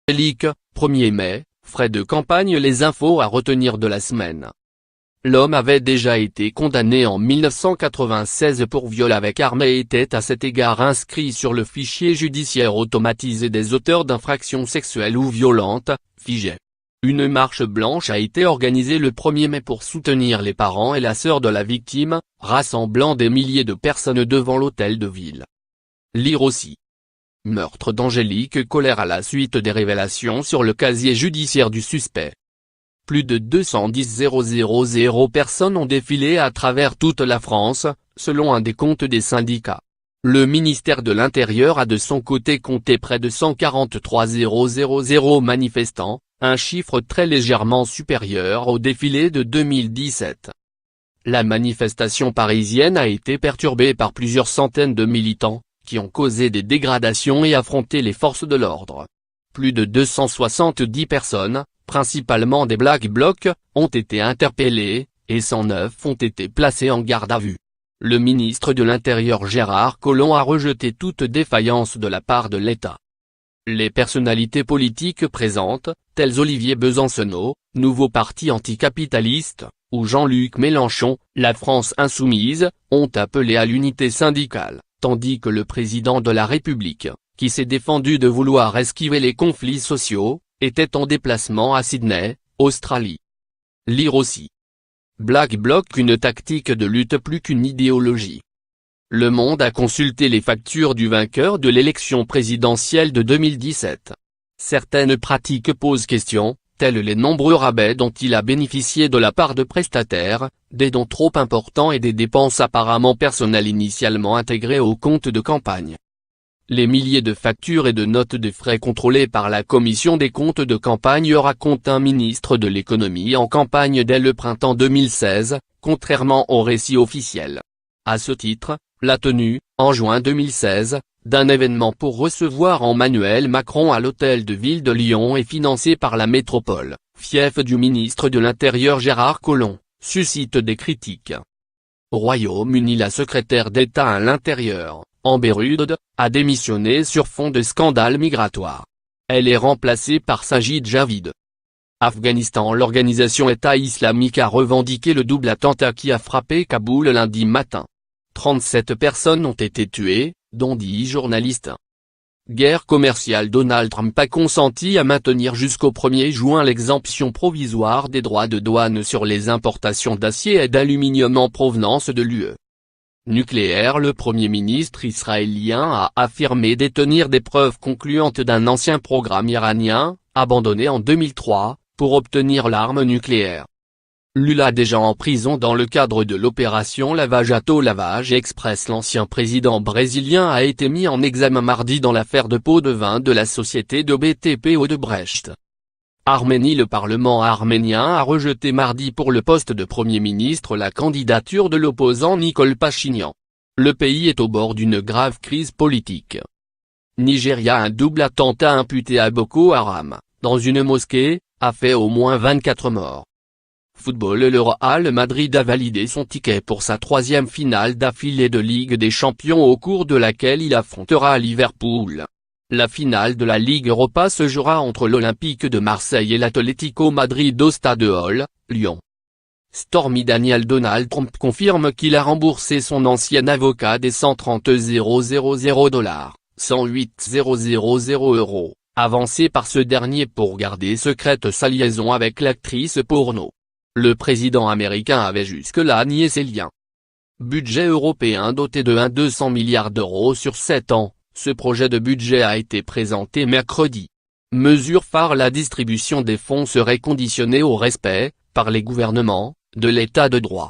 Angélique, 1er mai, frais de campagne. Les infos à retenir de la semaine. L'homme avait déjà été condamné en 1996 pour viol avec arme et était à cet égard inscrit sur le fichier judiciaire automatisé des auteurs d'infractions sexuelles ou violentes, FIJA. Une marche blanche a été organisée le 1er mai pour soutenir les parents et la sœur de la victime, rassemblant des milliers de personnes devant l'hôtel de ville. Lire aussi. Meurtre d'Angélique, colère à la suite des révélations sur le casier judiciaire du suspect. Plus de 210 000 personnes ont défilé à travers toute la France, selon un décompte des syndicats. Le ministère de l'Intérieur a de son côté compté près de 143 000 manifestants, un chiffre très légèrement supérieur au défilé de 2017. La manifestation parisienne a été perturbée par plusieurs centaines de militants, qui ont causé des dégradations et affronté les forces de l'ordre. Plus de 270 personnes, principalement des Black Blocs, ont été interpellées, et 109 ont été placées en garde à vue. Le ministre de l'Intérieur Gérard Collomb a rejeté toute défaillance de la part de l'État. Les personnalités politiques présentes, telles Olivier Besancenot, nouveau parti anticapitaliste, ou Jean-Luc Mélenchon, la France insoumise, ont appelé à l'unité syndicale, tandis que le président de la République, qui s'est défendu de vouloir esquiver les conflits sociaux, était en déplacement à Sydney, Australie. Lire aussi. Black Bloc, une tactique de lutte plus qu'une idéologie. Le Monde a consulté les factures du vainqueur de l'élection présidentielle de 2017. Certaines pratiques posent question, telles les nombreux rabais dont il a bénéficié de la part de prestataires, des dons trop importants et des dépenses apparemment personnelles initialement intégrées au compte de campagne. Les milliers de factures et de notes de frais contrôlées par la commission des comptes de campagne racontent un ministre de l'économie en campagne dès le printemps 2016, contrairement au récit officiel. À ce titre, la tenue, en juin 2016, d'un événement pour recevoir Emmanuel Macron à l'hôtel de ville de Lyon est financée par la métropole, fief du ministre de l'Intérieur Gérard Collomb, suscite des critiques. Au Royaume-Uni, la secrétaire d'État à l'Intérieur, Amber Rudd, a démissionné sur fond de scandale migratoire. Elle est remplacée par Sajid Javid. Afghanistan. L'organisation État islamique a revendiqué le double attentat qui a frappé Kaboul lundi matin. 37 personnes ont été tuées, dont 10 journalistes. Guerre commerciale. Donald Trump a consenti à maintenir jusqu'au 1er juin l'exemption provisoire des droits de douane sur les importations d'acier et d'aluminium en provenance de l'UE. Nucléaire. Le Premier ministre israélien a affirmé détenir des preuves concluantes d'un ancien programme iranien, abandonné en 2003, pour obtenir l'arme nucléaire. Lula déjà en prison dans le cadre de l'opération Lava Jato Lavage Express. L'ancien président brésilien a été mis en examen mardi dans l'affaire de pots de vin de la société de BTP Odebrecht. Arménie. Le Parlement arménien a rejeté mardi pour le poste de Premier ministre la candidature de l'opposant Nikol Pachinian. Le pays est au bord d'une grave crise politique. Nigeria. Un double attentat imputé à Boko Haram, dans une mosquée, a fait au moins 24 morts. Football. Le Real Madrid a validé son ticket pour sa 3e finale d'affilée de Ligue des Champions au cours de laquelle il affrontera Liverpool. La finale de la Ligue Europa se jouera entre l'Olympique de Marseille et l'Atlético Madrid au Stade de Hall, Lyon. Stormy Daniels. Donald Trump confirme qu'il a remboursé son ancien avocat des 130 000 $, 108 000 € avancés par ce dernier pour garder secrète sa liaison avec l'actrice porno. Le président américain avait jusque-là nié ses liens. Budget européen doté de 200 milliards d'euros sur 7 ans. Ce projet de budget a été présenté mercredi. Mesure phare. La distribution des fonds serait conditionnée au respect, par les gouvernements, de l'état de droit.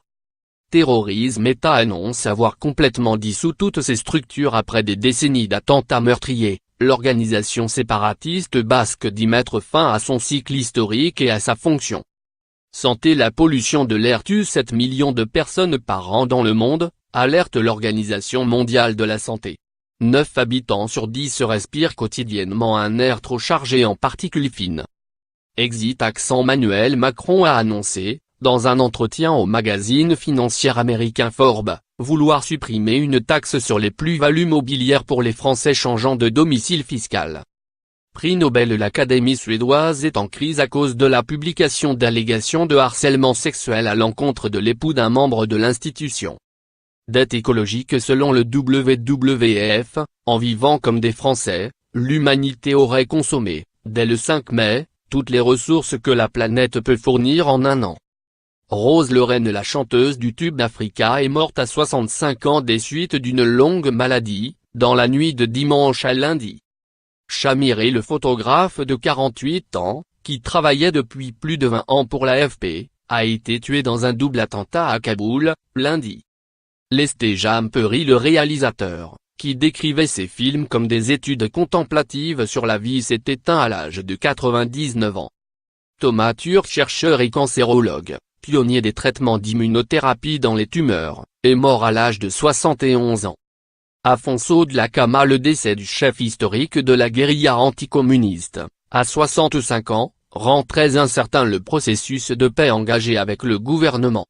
Terrorisme. État annonce avoir complètement dissous toutes ses structures après des décennies d'attentats meurtriers. L'organisation séparatiste basque dit mettre fin à son cycle historique et à sa fonction. Santé. La pollution de l'air tue 7 millions de personnes par an dans le monde, alerte l'Organisation mondiale de la santé. 9 habitants sur 10 respirent quotidiennement un air trop chargé en particules fines. Exit accent. Emmanuel Macron a annoncé, dans un entretien au magazine financier américain Forbes, vouloir supprimer une taxe sur les plus-values mobilières pour les Français changeant de domicile fiscal. prix Nobel. L'Académie suédoise est en crise à cause de la publication d'allégations de harcèlement sexuel à l'encontre de l'époux d'un membre de l'institution. Dette écologique. Selon le WWF, en vivant comme des Français, l'humanité aurait consommé, dès le 5 mai, toutes les ressources que la planète peut fournir en un an. Rose Lorraine, la chanteuse du tube Africa, est morte à 65 ans des suites d'une longue maladie, dans la nuit de dimanche à lundi. Chamiré, le photographe de 48 ans, qui travaillait depuis plus de 20 ans pour l'AFP, a été tué dans un double attentat à Kaboul, lundi. Lesté Jamperi, le réalisateur, qui décrivait ses films comme des études contemplatives sur la vie, s'est éteint à l'âge de 99 ans. Thomas Turc, chercheur et cancérologue, pionnier des traitements d'immunothérapie dans les tumeurs, est mort à l'âge de 71 ans. Afonso Dhlakama, le décès du chef historique de la guérilla anticommuniste, à 65 ans, rend très incertain le processus de paix engagé avec le gouvernement.